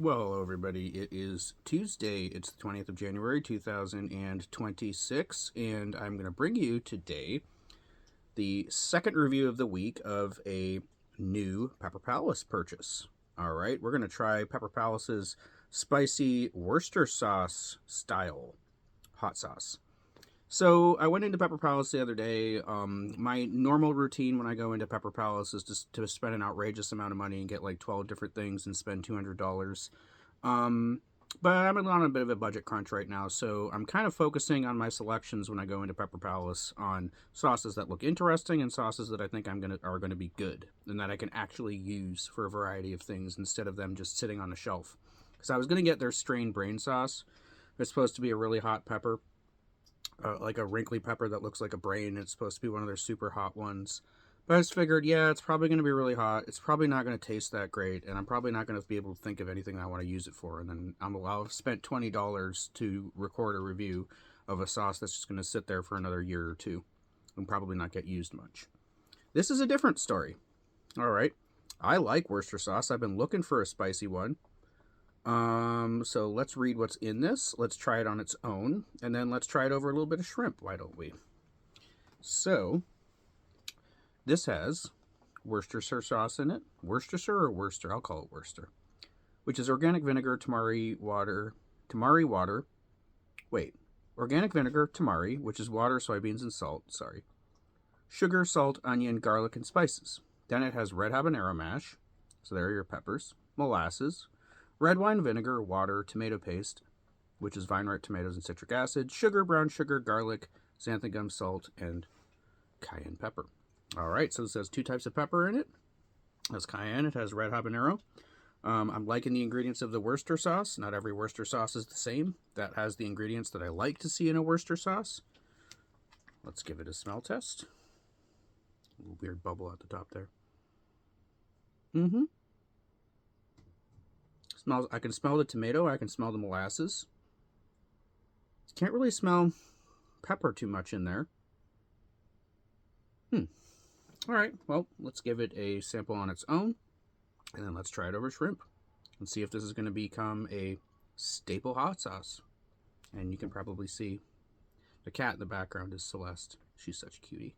Well, hello everybody. It is Tuesday. It's the 20th of January, 2026, and I'm going to bring you today the second review of the week of a new Pepper Palace purchase. All right, we're going to try Pepper Palace's spicy Worcester sauce style hot sauce. So I went into Pepper Palace the other day. My normal routine when I go into Pepper Palace is just to spend an outrageous amount of money and get like 12 different things and spend $200. But I'm on a bit of a budget crunch right now, so I'm kind of focusing on my selections when I go into Pepper Palace on sauces that look interesting and sauces that I think are gonna be good and that I can actually use for a variety of things instead of them just sitting on a shelf. Because I was gonna get their strained brain sauce. It's supposed to be a really hot pepper. Like a wrinkly pepper that looks like a brain. It's supposed to be one of their super hot ones. But I just figured, yeah, it's probably going to be really hot. It's probably not going to taste that great. And I'm probably not going to be able to think of anything I want to use it for. And then I'll have spent $20 to record a review of a sauce that's just going to sit there for another year or two and probably not get used much. This is a different story. All right. I like Worcester sauce. I've been looking for a spicy one. So let's read what's in this. Let's try it on its own, and then let's try it over a little bit of shrimp. Why don't we? So this has Worcestershire sauce in it. Worcestershire or Worcester? I'll call it Worcester. Which is organic vinegar, tamari water. Organic vinegar, tamari, which is water, soybeans, and salt. Sorry. Sugar, salt, onion, garlic, and spices. Then it has red habanero mash. So there are your peppers. Molasses. Red wine vinegar, water, tomato paste, which is vine ripe tomatoes and citric acid, sugar, brown sugar, garlic, xanthan gum, salt, and cayenne pepper. All right, so this has two types of pepper in it. It has cayenne, it has red habanero. I'm liking the ingredients of the Worcester sauce. Not every Worcester sauce is the same. That has the ingredients that I like to see in a Worcester sauce. Let's give it a smell test. A little weird bubble at the top there. Smells. I can smell the tomato. I can smell the molasses. Can't really smell pepper too much in there. All right. Well, let's give it a sample on its own, and then let's try it over shrimp and see if this is going to become a staple hot sauce. And you can probably see the cat in the background is Celeste. She's such a cutie.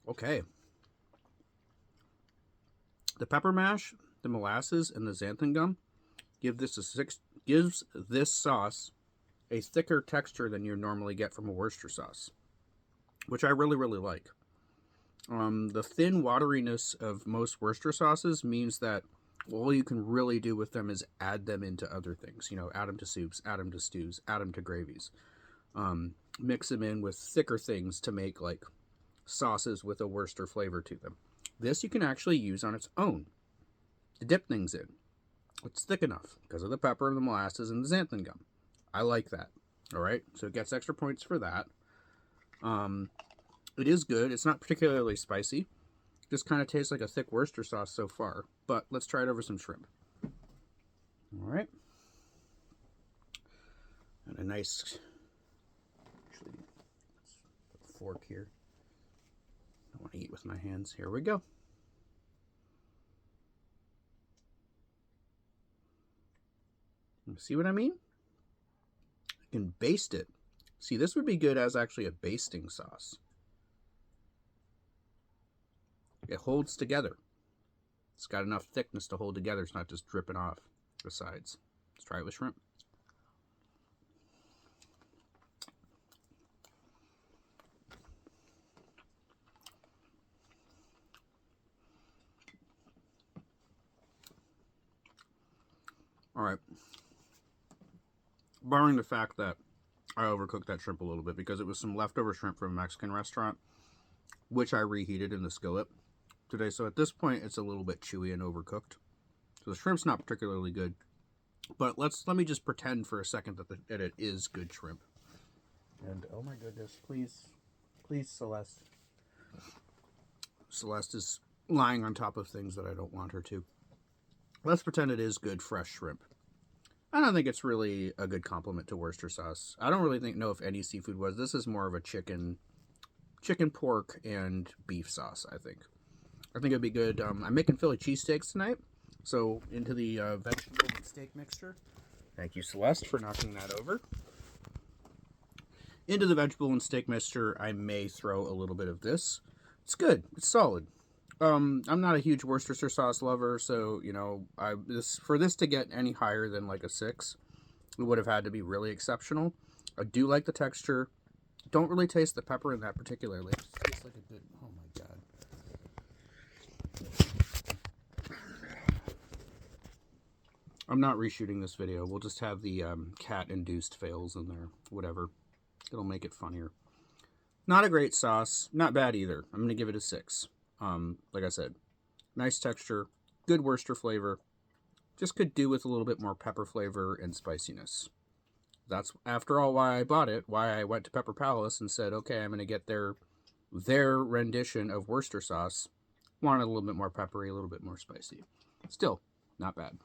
Okay. The pepper mash, the molasses, and the xanthan gum gives this sauce a thicker texture than you normally get from a Worcester sauce, which I really, really like. The thin wateriness of most Worcester sauces means that all you can really do with them is add them into other things. You know, add them to soups, add them to stews, add them to gravies. Mix them in with thicker things to make like sauces with a Worcester flavor to them. This you can actually use on its own to dip things in. It's thick enough because of the pepper and the molasses and the xanthan gum. I like that. All right, so it gets extra points for that. It is good. It's not particularly spicy. Just kind of tastes like a thick Worcester sauce so far. But let's try it over some shrimp. All right. And a nice, actually, let's put a fork here. I want to eat with my hands. Here we go. See what I mean? I can baste it. See, this would be good as actually a basting sauce. It holds together. It's got enough thickness to hold together. It's not just dripping off the sides. Let's try it with shrimp. All right. Barring the fact that I overcooked that shrimp a little bit because it was some leftover shrimp from a Mexican restaurant, which I reheated in the skillet today. So at this point, it's a little bit chewy and overcooked. So the shrimp's not particularly good. But let me just pretend for a second that it is good shrimp. And oh my goodness, please, Celeste. Celeste is lying on top of things that I don't want her to. Let's pretend it is good fresh shrimp. I don't think it's really a good compliment to Worcester sauce. I don't really know if any seafood was. This is more of a chicken chicken, pork, and beef sauce, I think. I think it'd be good. I'm making Philly cheesesteaks tonight, so into the vegetable and steak mixture. Thank you, Celeste, for knocking that over. Into the vegetable and steak mixture, I may throw a little bit of this. It's good. It's solid. I'm not a huge Worcestershire sauce lover, so, you know, for this to get any higher than like a 6, it would have had to be really exceptional. I do like the texture. Don't really taste the pepper in that particularly. It just tastes like a good... Oh my god. I'm not reshooting this video. We'll just have the cat-induced fails in there. Whatever. It'll make it funnier. Not a great sauce. Not bad either. I'm going to give it a 6. Like I said, nice texture, good Worcester flavor. Just could do with a little bit more pepper flavor and spiciness. That's, after all, why I bought it, why I went to Pepper Palace and said, okay, I'm going to get their rendition of Worcester sauce. Wanted a little bit more peppery, a little bit more spicy. Still, not bad.